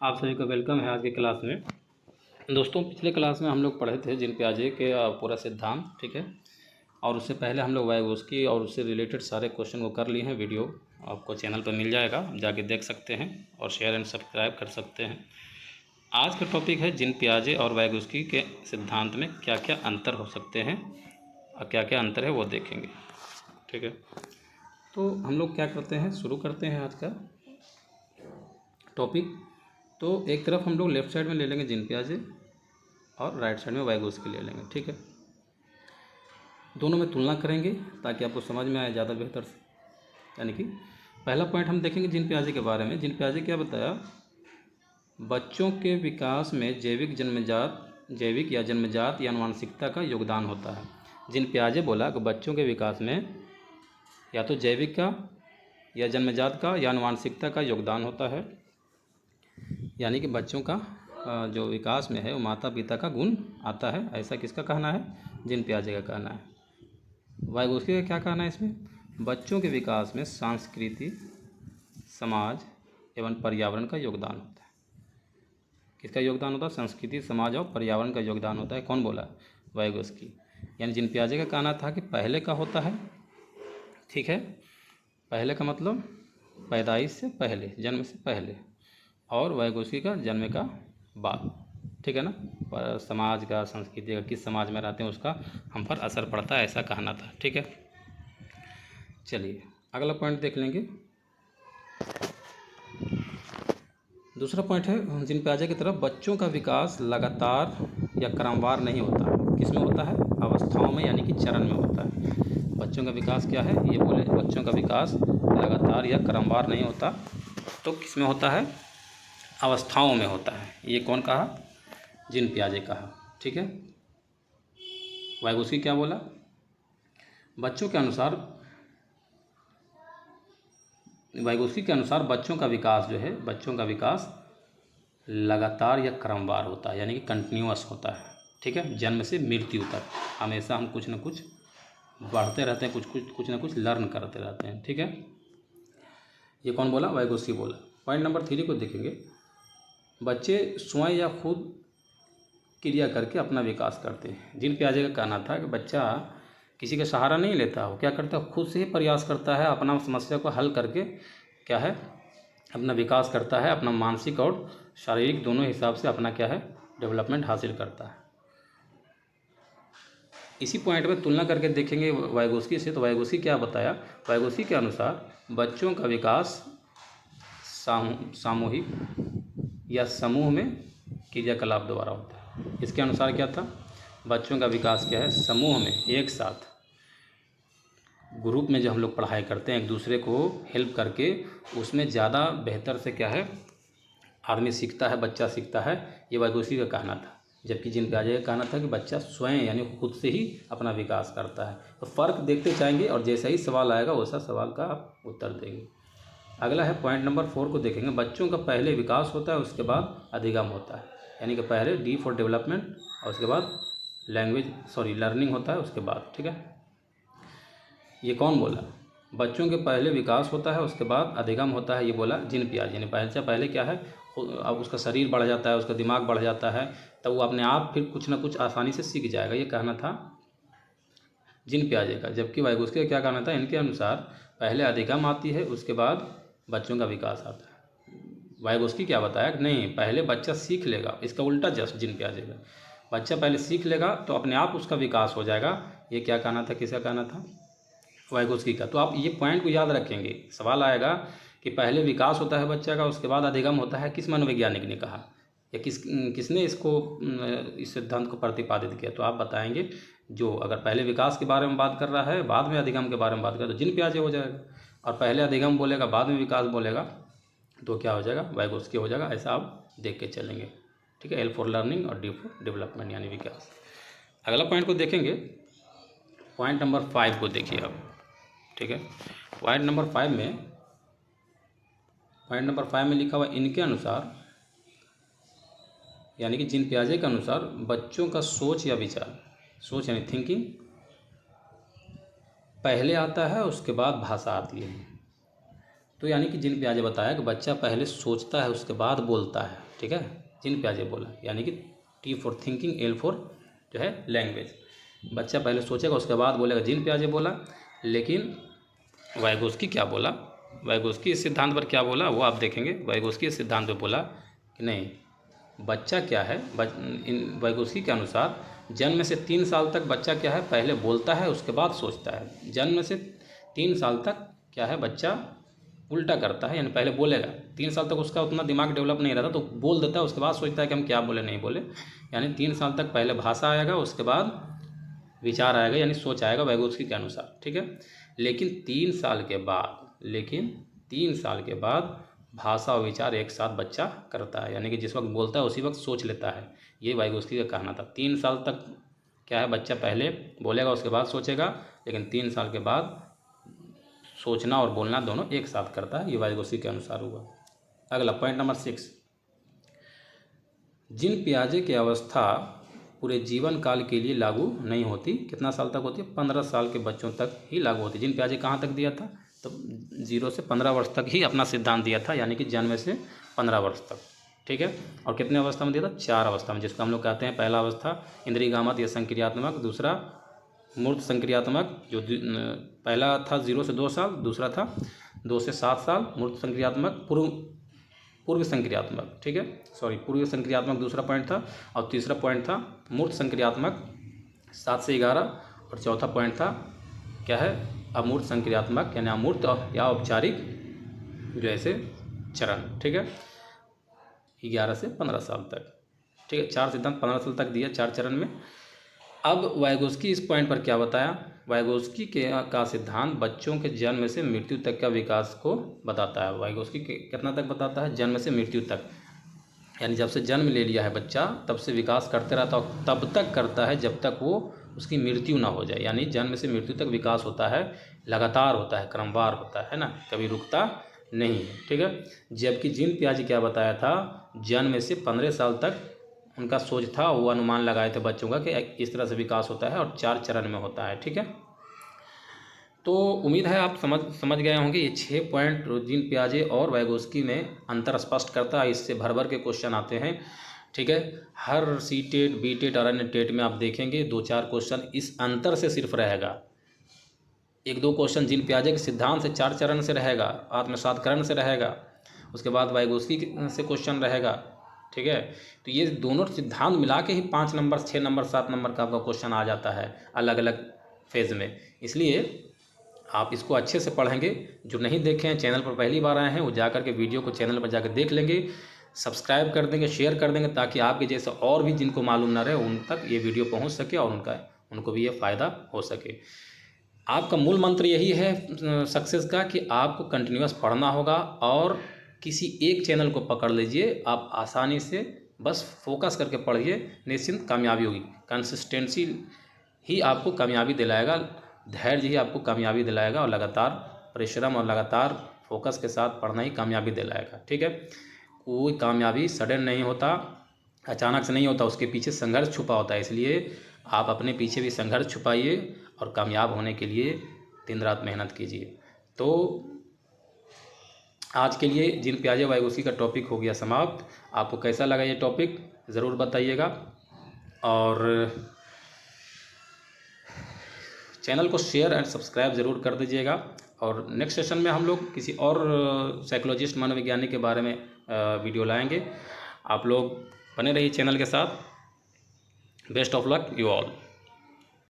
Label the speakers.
Speaker 1: आप सभी का वेलकम है आज की क्लास में। दोस्तों, पिछले क्लास में हम लोग पढ़े थे जीन पियाजे के पूरा सिद्धांत, ठीक है। और उससे पहले हम लोग वाइगोत्स्की और उससे रिलेटेड सारे क्वेश्चन को कर लिए हैं। वीडियो आपको चैनल पर मिल जाएगा, जाके देख सकते हैं और शेयर एंड सब्सक्राइब कर सकते हैं। आज का टॉपिक है जीन पियाजे और वाइगोत्स्की के सिद्धांत में क्या क्या अंतर हो सकते हैं और क्या क्या अंतर है वो देखेंगे, ठीक है। तो हम लोग क्या करते हैं, शुरू करते हैं आज का टॉपिक। तो एक तरफ हम लोग लेफ़्ट साइड में ले लेंगे जीन पियाजे और राइट साइड में वाइगोत्स्की ले लेंगे, ठीक है। दोनों में तुलना करेंगे ताकि आपको समझ में आए ज़्यादा बेहतर से। यानी कि पहला पॉइंट हम देखेंगे जीन पियाजे के बारे में। जीन पियाजे क्या बताया, बच्चों के विकास में जैविक या जन्मजात या आनुवंशिकता का योगदान होता है। जीन पियाजे बोला कि बच्चों के विकास में या तो जैविक का या जन्मजात का या आनुवंशिकता का योगदान होता है। यानी कि बच्चों का जो विकास में है वो माता पिता का गुण आता है, ऐसा किसका कहना है, जीन पियाजे का कहना है। वाइगोत्स्की का क्या कहना है इसमें, बच्चों के विकास में संस्कृति, समाज एवं पर्यावरण का योगदान होता है। किसका योगदान होता है, संस्कृति, समाज और पर्यावरण का योगदान होता है। कौन बोला, वाइगोत्स्की। यानी जीन पियाजे का कहना था कि पहले का होता है, ठीक है। पहले का मतलब पैदाइश से पहले, जन्म से पहले, और वाइगोत्स्की का जन्म का बाद, ठीक है ना। पर समाज का, संस्कृति का, किस समाज में रहते हैं उसका हम पर असर पड़ता है, ऐसा कहना था, ठीक है। चलिए अगला पॉइंट देख लेंगे। दूसरा पॉइंट है जीन पियाजे की तरफ, बच्चों का विकास लगातार या क्रमवार नहीं होता। किस में होता है, अवस्थाओं में, यानी कि चरण में होता है। बच्चों का विकास क्या है, ये बोले बच्चों का विकास लगातार या क्रमवार नहीं होता, तो किस में होता है, अवस्थाओं में होता है। ये कौन कहा, जीन पियाजे कहा, ठीक है। वाइगोत्स्की क्या बोला, बच्चों के अनुसार, वाइगोत्स्की के अनुसार बच्चों का विकास जो है, बच्चों का विकास लगातार या क्रमवार होता है, यानी कि कंटिन्यूअस होता है, ठीक है। जन्म से मृत्यु तक हमेशा हम कुछ न कुछ बढ़ते रहते हैं, कुछ न कुछ लर्न करते रहते हैं, ठीक है। ये कौन बोला, वाइगोत्स्की बोला। पॉइंट नंबर 3 को देखेंगे, बच्चे स्वयं या खुद क्रिया करके अपना विकास करते हैं। जीन पियाजे का कहना था कि बच्चा किसी का सहारा नहीं लेता, वो क्या करता है, खुद से ही प्रयास करता है, अपना समस्या को हल करके क्या है, अपना विकास करता है, अपना मानसिक और शारीरिक दोनों हिसाब से अपना क्या है, डेवलपमेंट हासिल करता है। इसी पॉइंट में तुलना करके देखेंगे वाइगोत्स्की से। तो वाइगोत्स्की क्या बताया, वाइगोत्स्की के अनुसार बच्चों का विकास सामूहिक या समूह में क्रियाकलाप द्वारा होता है। इसके अनुसार क्या था, बच्चों का विकास क्या है, समूह में, एक साथ ग्रुप में जो हम लोग पढ़ाई करते हैं, एक दूसरे को हेल्प करके, उसमें ज़्यादा बेहतर से क्या है, आदमी सीखता है, बच्चा सीखता है। ये वाइगोत्स्की का कहना था। जबकि जीन पियाजे का कहना था कि बच्चा स्वयं यानी खुद से ही अपना विकास करता है। तो फ़र्क देखते जाएंगे और जैसा ही सवाल आएगा वैसा सवाल का आप उत्तर देंगे। अगला है पॉइंट नंबर 4 को देखेंगे, बच्चों का पहले विकास होता है, उसके बाद अधिगम होता है। यानी कि पहले डी फॉर डेवलपमेंट और उसके बाद लर्निंग होता है उसके बाद, ठीक है। ये कौन बोला, बच्चों के पहले विकास होता है उसके बाद अधिगम होता है, ये बोला जीन पियाजे ने। पहले क्या है, अब उसका शरीर बढ़ जाता है, उसका दिमाग बढ़ जाता है, तब वो अपने आप फिर कुछ ना कुछ आसानी से सीख जाएगा, ये कहना था जीन पियाजे का। जबकि वाइगोत्स्की का क्या कहना था, इनके अनुसार पहले अधिगम आती है, उसके बाद बच्चों का विकास आता है। वाइगोत्स्की क्या बताया कि नहीं, पहले बच्चा सीख लेगा, इसका उल्टा जस्ट जीन पियाजे का, बच्चा पहले सीख लेगा तो अपने आप उसका विकास हो जाएगा। ये क्या कहना था, किसका कहना था, वाइगोत्स्की का। तो आप ये पॉइंट को याद रखेंगे, सवाल आएगा कि पहले विकास होता है बच्चा का, उसके बाद अधिगम होता है, किस मनोवैज्ञानिक ने कहा या किसने इसको, इस सिद्धांत को प्रतिपादित किया। तो आप बताएंगे, जो अगर पहले विकास के बारे में बात कर रहा है, बाद में अधिगम के बारे में बात कर, तो जीन पियाजे हो जाएगा। और पहले अधिगम बोलेगा, बाद में विकास बोलेगा, तो क्या हो जाएगा, वाइगोत्स्की हो जाएगा। ऐसा आप देख के चलेंगे, ठीक है। एल फॉर लर्निंग और डी फॉर डेवलपमेंट यानी विकास। अगला पॉइंट को देखेंगे, पॉइंट नंबर 5 को देखिए आप, ठीक है। पॉइंट नंबर 5 में लिखा हुआ, इनके अनुसार, यानी कि जीन पियाजे के अनुसार बच्चों का सोच या विचार, सोच यानी थिंकिंग, पहले आता है उसके बाद भाषा आती है। तो यानी कि जीन पियाजे बताया कि बच्चा पहले सोचता है उसके बाद बोलता है, ठीक है, जिन पियाजे बोला, यानी कि T for thinking, L for जो है लैंग्वेज। बच्चा पहले सोचेगा उसके बाद बोलेगा जिन पियाजे बोला। लेकिन वाइगोस्की क्या बोला, वाइगोस्की इस सिद्धांत पर क्या बोला वो आप देखेंगे। वाइगोस्की इस सिद्धांत पर बोला कि नहीं, बच्चा क्या है, इन वाइगोस्की के अनुसार जन्म से 3 साल तक बच्चा क्या है, पहले बोलता है उसके बाद सोचता है। जन्म से 3 साल तक क्या है, बच्चा उल्टा करता है, यानी पहले बोलेगा। 3 साल तक उसका उतना दिमाग डेवलप नहीं रहता, तो बोल देता है, उसके बाद सोचता है कि हम क्या बोले नहीं बोले। यानी 3 साल तक पहले भाषा आएगा, उसके बाद विचार आएगा, यानी सोच आएगा वाइगोस्की के अनुसार, ठीक है। लेकिन 3 साल के बाद भाषा और विचार एक साथ बच्चा करता है, यानी कि जिस वक्त बोलता है उसी वक्त सोच लेता है। ये वाइगोस्की का कहना था। 3 साल तक क्या है, बच्चा पहले बोलेगा उसके बाद सोचेगा, लेकिन 3 साल के बाद सोचना और बोलना दोनों एक साथ करता है। ये वाइगोस्की के अनुसार हुआ। अगला पॉइंट नंबर 6, जिन पियाजे की अवस्था पूरे जीवन काल के लिए लागू नहीं होती। कितना साल तक होती है? 15 साल के बच्चों तक ही लागू होती है। जिन पियाजे कहाँ तक दिया था? तो 0 से 15 वर्ष तक ही अपना सिद्धांत दिया था, यानी कि जन्म से 15 वर्ष तक, ठीक है। और कितने अवस्था में दिया था? 4 अवस्था में, जिसको हम लोग कहते हैं पहला अवस्था इंद्रियगामक या संक्रियात्मक, दूसरा मूर्त संक्रियात्मक, जो पहला था 0 से 2 साल, दूसरा था 2 से 7 साल मूर्त संक्रियात्मक, पूर्व संक्रियात्मक, ठीक है, सॉरी पूर्व संक्रियात्मक दूसरा पॉइंट था, और तीसरा पॉइंट था मूर्त संक्रियात्मक 7 से 11, और चौथा पॉइंट था क्या है, अमूर्त संक्रियात्मक यानी अमूर्त या औपचारिक जो ऐसे चरण, ठीक है, 11 से 15 साल तक, ठीक है। 4 सिद्धांत 15 साल तक दिया 4 चरण में। अब वाइगोस्की इस पॉइंट पर क्या बताया? वाइगोस्की का सिद्धांत बच्चों के जन्म से मृत्यु तक का विकास को बताता है। वाइगोस्की कितना तक बताता है? जन्म से मृत्यु तक, यानी जब से जन्म ले लिया है बच्चा तब से विकास करते रहता है, तब तक करता है जब तक वो उसकी मृत्यु ना हो जाए। यानी जन्म से मृत्यु तक विकास होता है, लगातार होता है, क्रमवार होता है ना, कभी रुकता नहीं है, ठीक है। जबकि जिन पियाजे क्या बताया था, जन्म से 15 साल तक उनका सोच था, वो अनुमान लगाए थे बच्चों का कि इस तरह से विकास होता है और 4 चरण में होता है, ठीक है। तो उम्मीद है आप समझ गए होंगे। ये 6 पॉइंट जिन पियाजे और वाइगोस्की में अंतर स्पष्ट करता है। इससे भर भर के क्वेश्चन आते हैं, ठीक है। हर सी टेट, बी टेट और अन्य टेट में आप देखेंगे 2-4 क्वेश्चन इस अंतर से सिर्फ रहेगा। 1-2 क्वेश्चन जिन पियाजे के सिद्धांत से 4 चरण से रहेगा, आत्मसातकरण से रहेगा, उसके बाद वाइगोस्की से क्वेश्चन रहेगा, ठीक है। तो ये दोनों सिद्धांत मिला के ही 5 नंबर, 6 नंबर, 7 नंबर का आपका क्वेश्चन आ जाता है अलग अलग फेज में। इसलिए आप इसको अच्छे से पढ़ेंगे। जो नहीं देखे हैं, चैनल पर पहली बार आए हैं, वो जाकर के वीडियो को चैनल पर जाकर देख लेंगे, सब्सक्राइब कर देंगे, शेयर कर देंगे, ताकि आपके जैसे और भी जिनको मालूम ना रहे उन तक ये वीडियो पहुंच सके और उनको भी ये फ़ायदा हो सके। आपका मूल मंत्र यही है सक्सेस का, कि आपको कंटिन्यूअस पढ़ना होगा और किसी एक चैनल को पकड़ लीजिए। आप आसानी से बस फोकस करके पढ़िए, निश्चिंत कामयाबी होगी। कंसिस्टेंसी ही आपको कामयाबी दिलाएगा, धैर्य ही आपको कामयाबी दिलाएगा, और लगातार परिश्रम और लगातार फोकस के साथ पढ़ना ही कामयाबी दिलाएगा, ठीक है। कोई कामयाबी सडन नहीं होता, अचानक से नहीं होता, उसके पीछे संघर्ष छुपा होता है। इसलिए आप अपने पीछे भी संघर्ष छुपाइए और कामयाब होने के लिए दिन रात मेहनत कीजिए। तो आज के लिए जिन पियाजे वाइगोस्की का टॉपिक हो गया समाप्त। आपको कैसा लगा ये टॉपिक ज़रूर बताइएगा, और चैनल को शेयर एंड सब्सक्राइब ज़रूर कर दीजिएगा। और नेक्स्ट सेशन में हम लोग किसी और साइकोलॉजिस्ट, मनोवैज्ञानिक के बारे में वीडियो लाएंगे। आप लोग बने रहिए चैनल के साथ। Best of luck you all.